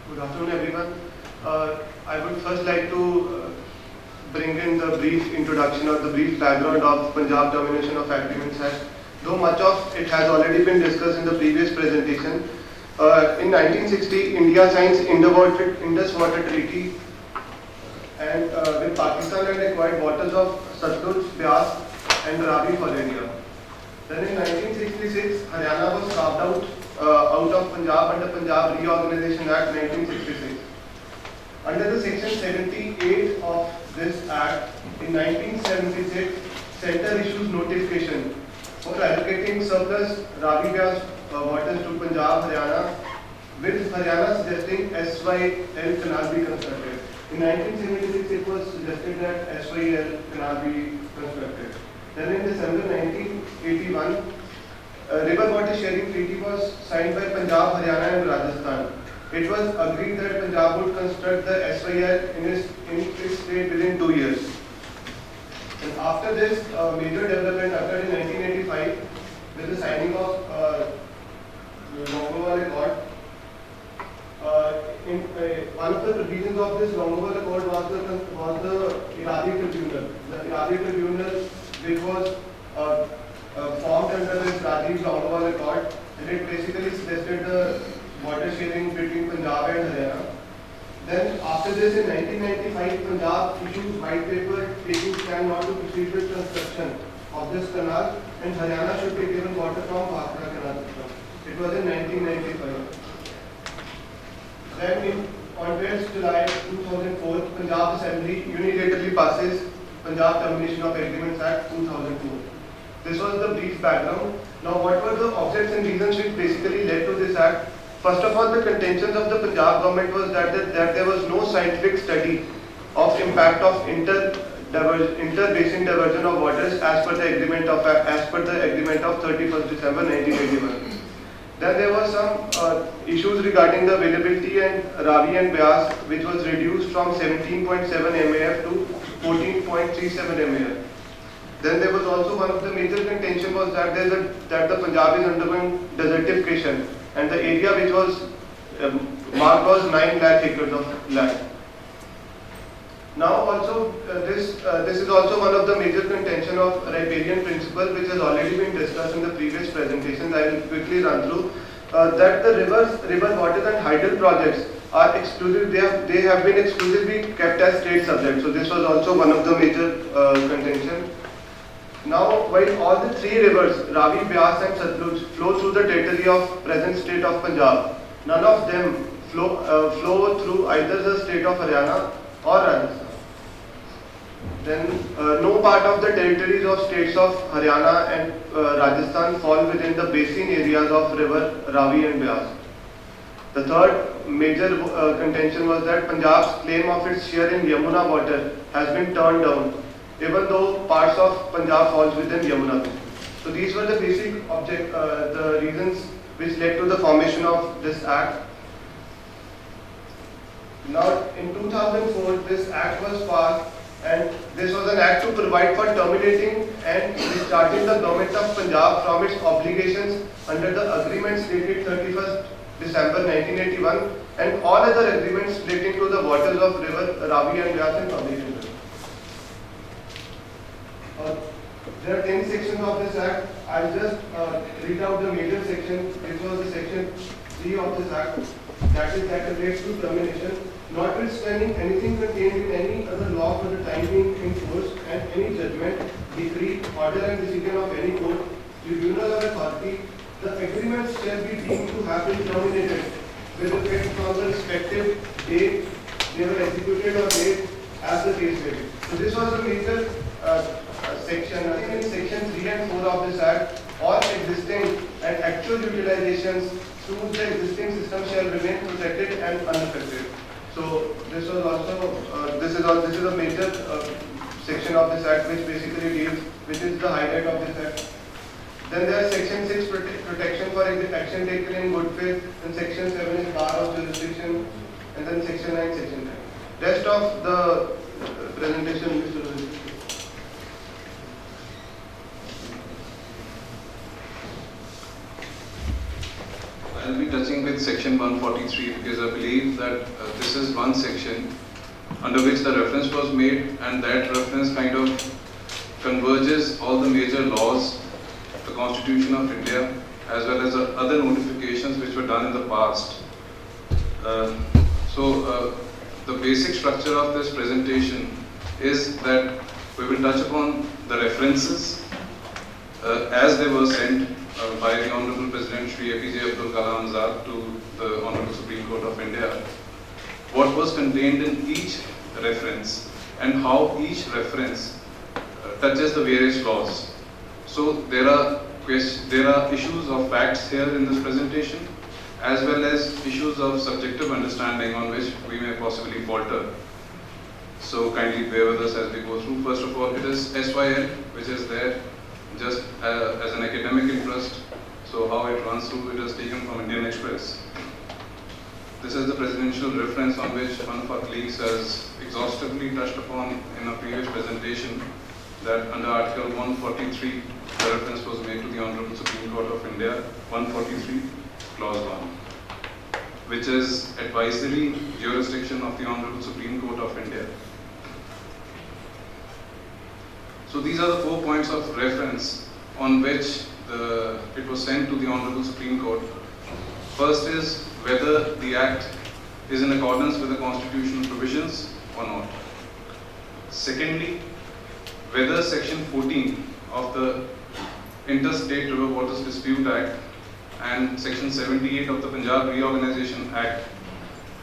Good afternoon, everyone. I would first like to bring in the brief introduction or the brief background of Punjab Termination of Agreements Act. Though much of it has already been discussed in the previous presentation, in 1960, India signs Indus Water Treaty and with Pakistan and acquired waters of Satluj, Beas and Ravi for India. Then in 1966, Haryana was carved out of Punjab under Punjab Reorganization Act 1966. Under the section 78 of this act, in 1976, Centre issues notification for allocating surplus Ravi Beas waters to Punjab, Haryana, with Haryana suggesting SYL canal be constructed. In 1976, it was suggested that SYL canal be constructed. Then in December 1981, River Water Sharing Treaty was signed by Punjab, Haryana and Rajasthan. It was agreed that Punjab would construct the SYL in its state within 2 years. And after this, major development occurred in 1985 with the signing of Longowal Accord. One of the provisions of this Longowal Accord was the Iradi Tribunal. The Iradi Tribunal, which was formed under this Rajiv Longowal Accord, and it basically suggested the water sharing between Punjab and Haryana. Then after this, in 1995, Punjab issued white paper taking stand not to proceed with construction of this canal, and Haryana should be given water from Bhakra Canal system. It was in 1995. Then on 12th July 2004, Punjab Assembly unilaterally passes Punjab Termination of Agreements Act 2002. This was the brief background. Now, what were the objects and reasons which basically led to this act? First of all, the contentions of the Punjab government was that there was no scientific study of impact of inter-basin diversion of waters as per the agreement of 31st December 1981. Then there were some issues regarding the availability and Ravi and Beas, which was reduced from 17.7 MAF to 14.37 MAF. Then there was also one of the major contention was that the Punjab is undergoing desertification, and the area which was marked was 9 lakh acres of land. Now also this is also one of the major contention of riparian principle, which has already been discussed in the previous presentations. I will quickly run through that the river waters and hydel projects are exclusive. They have been exclusively kept as state subjects. So this was also one of the major contention. Now, while all the three rivers, Ravi, Beas and Satluj, flow through the territory of present state of Punjab, none of them flow through either the state of Haryana or Rajasthan. Then, no part of the territories of states of Haryana and Rajasthan fall within the basin areas of river Ravi and Beas. The third major contention was that Punjab's claim of its share in Yamuna water has been turned down, even though parts of Punjab falls within Yamuna. So these were the basic the reasons which led to the formation of this act. Now in 2004 this act was passed, and this was an act to provide for terminating and discharging the government of Punjab from its obligations under the agreements dated 31st December 1981 and all other agreements relating to the waters of river Ravi and Beas in public interest. There are 10 sections of this act. I'll just read out the major section. This was the section 3 of this act. That relates to termination. Notwithstanding anything contained in any other law for the time being in force, and any judgment, decree, order and decision of any court, tribunal or authority, the agreements shall be deemed to have been terminated with effect from the respective date they were executed or date as the case may be. So this was a major section. I think in section 3 and 4 of this act, all existing and actual utilizations through the existing system shall remain protected and unaffected. So this was also this is a major section of this act which basically deals, which is the highlight of this act. Then there is section 6 protection for action taken in good faith, and section 7 is bar of jurisdiction, and then section 9, section 10. Rest of the presentation, Mr. Rohit. I'll be touching with section 143 because I believe that this is one section under which the reference was made, and that reference kind of converges all the major laws, the Constitution of India, as well as other notifications which were done in the past. The basic structure of this presentation is that we will touch upon the references as they were sent by the Honorable President Shri APJ Abdul Kalam Azad to the Honorable Supreme Court of India, what was contained in each reference and how each reference touches the various laws. So there are issues of facts here in this presentation, as well as issues of subjective understanding on which we may possibly falter. So kindly bear with us as we go through. First of all, it is SYL, which is there just as an academic interest. So how it runs through, it is taken from Indian Express. This is the presidential reference on which one of our colleagues has exhaustively touched upon in a previous presentation, that under Article 143, the reference was made to the Honorable Supreme Court of India, 143, Clause 1, which is advisory jurisdiction of the Honorable Supreme Court of India. So these are the 4 points of reference on which it was sent to the Honorable Supreme Court. First is whether the Act is in accordance with the constitutional provisions or not. Secondly, whether Section 14 of the Interstate River Waters Dispute Act and Section 78 of the Punjab Reorganisation Act,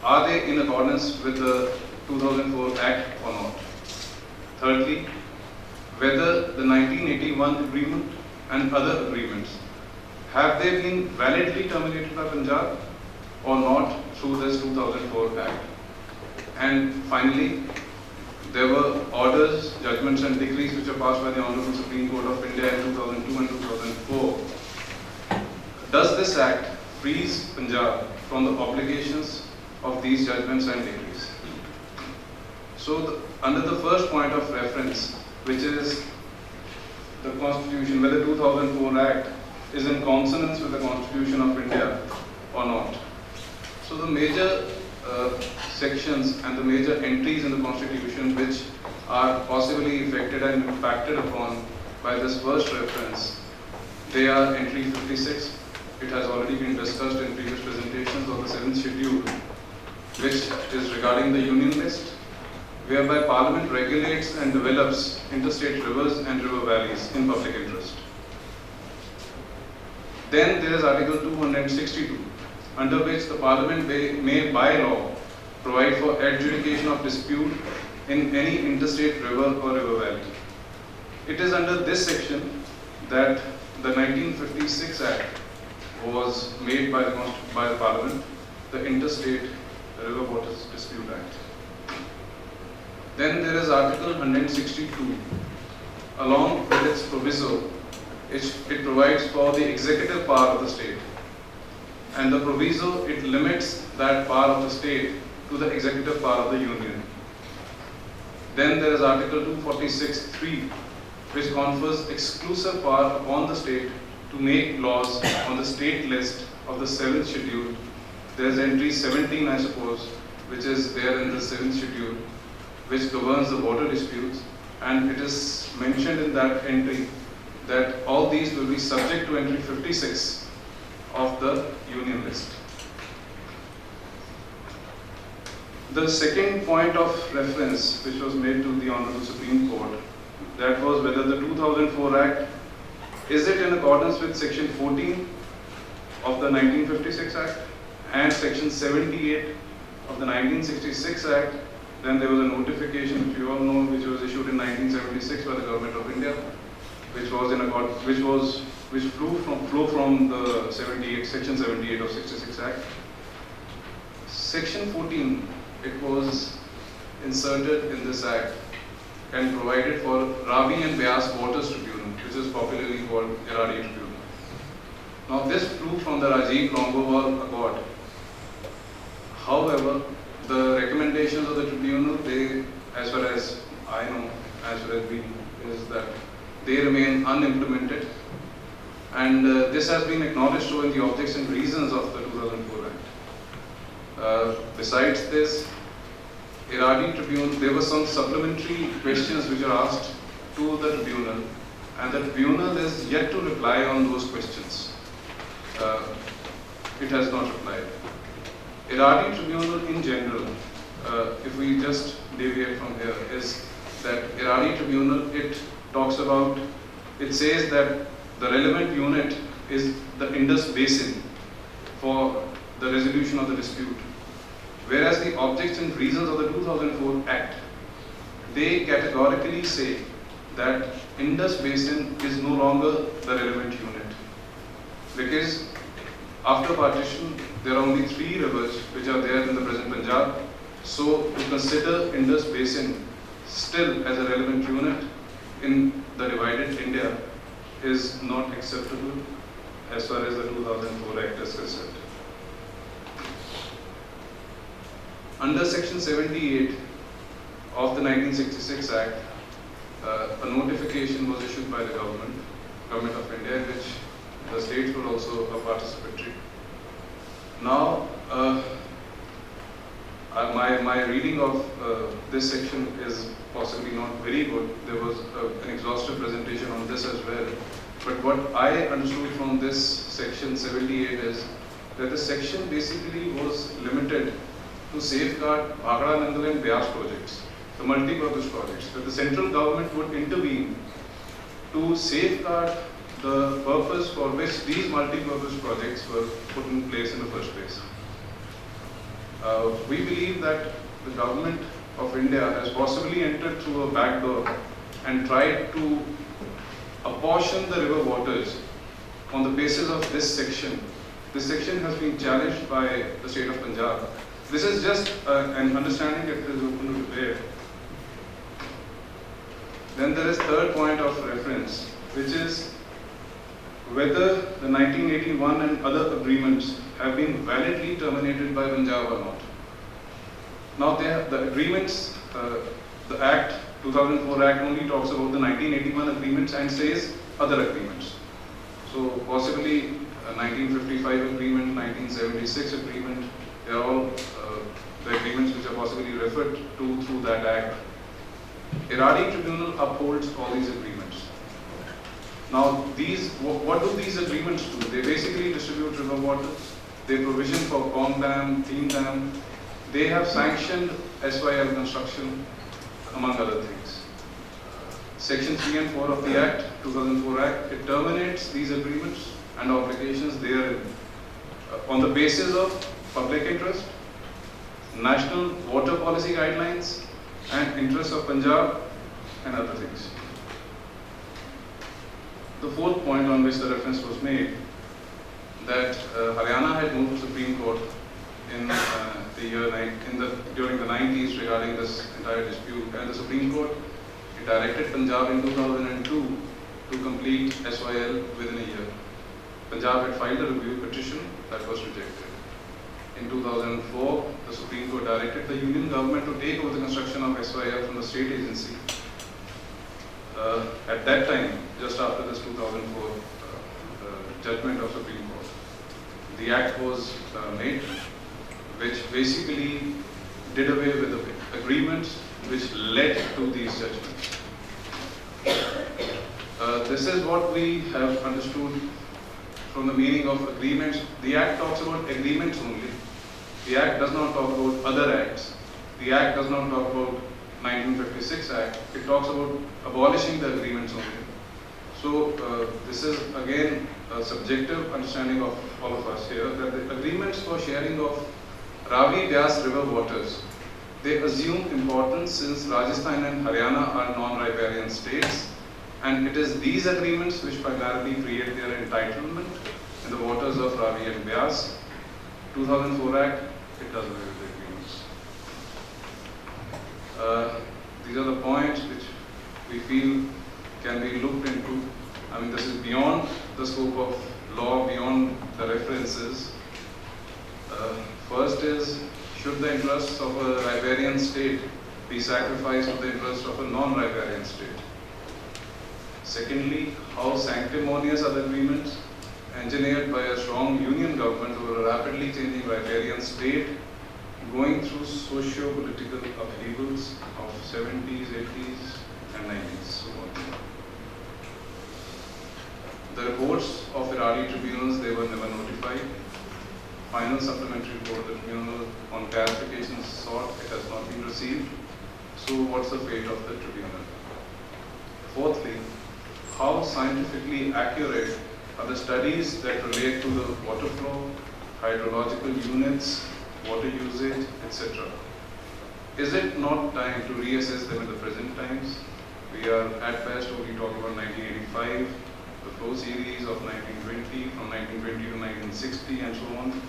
are they in accordance with the 2004 Act or not? Thirdly, whether the 1981 agreement and other agreements, have they been validly terminated by Punjab or not through this 2004 Act? And finally, there were orders, judgments and decrees which were passed by the Honorable Supreme Court of India in 2002 and 2004. Does this Act frees Punjab from the obligations of these judgments and decrees? So under the first point of reference, which is the Constitution, whether 2004 Act is in consonance with the Constitution of India or not. So the major sections and the major entries in the Constitution which are possibly affected and impacted upon by this first reference, they are entry 56. It has already been discussed in previous presentations of the 7th schedule, which is regarding the Union List, whereby Parliament regulates and develops interstate rivers and river valleys in public interest. Then there is Article 262, under which the Parliament may by law provide for adjudication of dispute in any interstate river or river valley. It is under this section that the 1956 Act was made by the Parliament, the Interstate River Waters Dispute Act. Then there is Article 162. Along with its proviso, it provides for the executive power of the state. And the proviso, it limits that power of the state to the executive power of the union. Then there is Article 246(3), which confers exclusive power upon the state to make laws on the state list of the 7th schedule. There is entry 17, I suppose, which is there in the 7th schedule, which governs the water disputes, and it is mentioned in that entry that all these will be subject to entry 56 of the union list. The second point of reference which was made to the Honorable Supreme Court, that was whether the 2004 Act, is it in accordance with Section 14 of the 1956 Act and Section 78 of the 1966 Act. Then there was a notification, which you all know, which was issued in 1976 by the Government of India, which flew from the Section 78 of 66 Act. Section 14, it was inserted in this Act and provided for Ravi and Beas Waters Tribunal, which is popularly called Iradi Tribunal. Now this flew from the Rajiv Longowal Accord. However, the recommendations of the tribunal, they, as far as I know, as far as we know, is that they remain unimplemented, and this has been acknowledged so in the objects and reasons of the 2004 Act. Besides this, Iradi Tribunal, there were some supplementary questions which are asked to the tribunal, and the tribunal is yet to reply on those questions. It has not replied. Iradi Tribunal in general, if we just deviate from here, is that Iradi Tribunal, it talks about, it says that the relevant unit is the Indus Basin for the resolution of the dispute. Whereas the objects and reasons of the 2004 Act, they categorically say that Indus Basin is no longer the relevant unit. Because after partition, there are only 3 rivers which are there in the present Punjab. So to consider Indus Basin still as a relevant unit in the divided India is not acceptable as far as the 2004 Act is concerned. Under Section 78 of the 1966 Act, a notification was issued by the Government of India, in which the states were also a participatory. Now, my reading of this section is possibly not very good. There was an exhaustive presentation on this as well. But what I understood from this section 78 is that the section basically was limited to safeguard Bhagra, Nandal and Beas projects, the multi-purpose projects, that the central government would intervene to safeguard the purpose for which these multi-purpose projects were put in place in the first place. We believe that the government of India has possibly entered through a back door and tried to apportion the river waters on the basis of this section. This section has been challenged by the state of Punjab. This is just an understanding that is open to debate. Then there is third point of reference, which is whether the 1981 and other agreements have been validly terminated by Punjab or not. Now the agreements, the Act, 2004 Act only talks about the 1981 agreements and says other agreements. So possibly a 1955 agreement, 1976 agreement, they are all the agreements which are possibly referred to through that Act. Iradi Tribunal upholds all these agreements. Now, what do these agreements do? They basically distribute river waters. They provision for Kong Dam, Teen Dam. They have sanctioned SYL construction, among other things. Section 3 and 4 of the Act, 2004 Act, it terminates these agreements and obligations therein on the basis of public interest, national water policy guidelines, and interests of Punjab and other things. The fourth point on which the reference was made, that Haryana had moved to Supreme Court in during the 90s regarding this entire dispute, and the Supreme Court directed Punjab in 2002 to complete SYL within a year. Punjab had filed a review petition that was rejected. In 2004, the Supreme Court directed the Union government to take over the construction of SYL from the state agency. At that time, just after this 2004 judgment of Supreme Court, the Act was made, which basically did away with the agreements which led to these judgments. This is what we have understood from the meaning of agreements. The Act talks about agreements only. The Act does not talk about other acts. The Act does not talk about 1956 Act. It talks about abolishing the agreements only. So this is again a subjective understanding of all of us here, that the agreements for sharing of Ravi Vyas river waters, they assume importance since Rajasthan and Haryana are non-riparian states, and it is these agreements which primarily create their entitlement in the waters of Ravi and Vyas. 2004 Act, it does away with the agreements. These are the points which we feel can be looked into. I mean, this is beyond the scope of law, beyond the references. First is, should the interests of a riparian state be sacrificed to the interests of a non-riparian state? Secondly, how sanctimonious are the agreements? engineered by a strong union government over a rapidly changing riparian state, going through socio-political upheavals of 70s, 80s, and 90s. So on. The reports of Iraqi tribunals, they were never notified. Final supplementary report of the tribunal on clarification sought, it has not been received. So what's the fate of the tribunal? Fourthly, how scientifically accurate are the studies that relate to the water flow, hydrological units, water usage, etc.? Is it not time to reassess them in the present times? We are at best only talking about 1985, the flow series of 1920, from 1920 to 1960, and so on.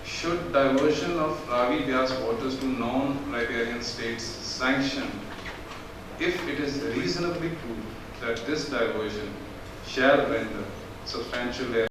Should diversion of Ravi Vyas waters to non-riparian states sanctioned if it is reasonably proved that this diversion shall render substantial